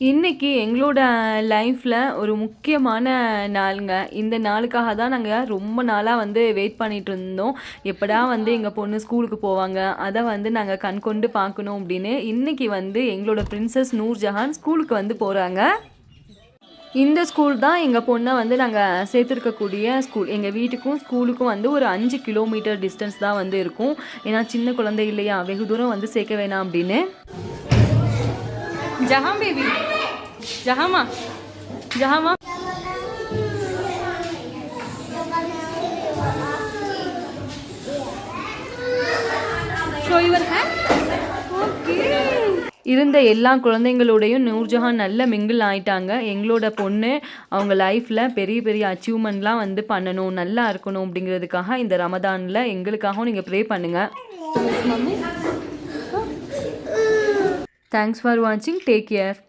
இன்னைக்கு எங்களோட லைஃப்பில் ஒரு முக்கியமான நாளுங்க. இந்த நாளுக்காக தான் நாங்கள் ரொம்ப நாளாக வந்து வெயிட் பண்ணிட்டு இருந்தோம். எப்படா வந்து எங்கள் பொண்ணு ஸ்கூலுக்கு போவாங்க, அதை வந்து நாங்கள் கண்கொண்டு பார்க்கணும் அப்படின்னு. இன்னைக்கு வந்து எங்களோட பிரின்சஸ் நூர்ஜஹான் ஸ்கூலுக்கு வந்து போகிறாங்க. இந்த ஸ்கூல் தான் எங்கள் பொண்ணை வந்து நாங்கள் சேர்த்துருக்கக்கூடிய ஸ்கூல். எங்கள் வீட்டுக்கும் ஸ்கூலுக்கும் வந்து ஒரு 5 கிலோமீட்டர் டிஸ்டன்ஸ் தான் வந்து இருக்கும். ஏன்னா சின்ன குழந்தை இல்லையா, வெகு தூரம் வந்து சேர்க்க வேணாம் அப்படின்னு. जहाँ बेबी जहाँ माँ show your hand. Okay. இருந்த எல்லா குழந்தைங்களோடையும் நூர்ஜஹான் நல்ல மிங்கிள் ஆயிட்டாங்க. எங்களோட பொண்ணு அவங்க லைஃப்பில் பெரிய பெரிய அச்சீவ்மெண்ட்லாம் வந்து பண்ணணும், நல்லா இருக்கணும் அப்படிங்கிறதுக்காக இந்த ரமதானில் எங்களுக்காகவும் நீங்கள் ப்ரே பண்ணுங்கள். தேங்க்ஸ் ஃபார் வாட்சிங். Take care.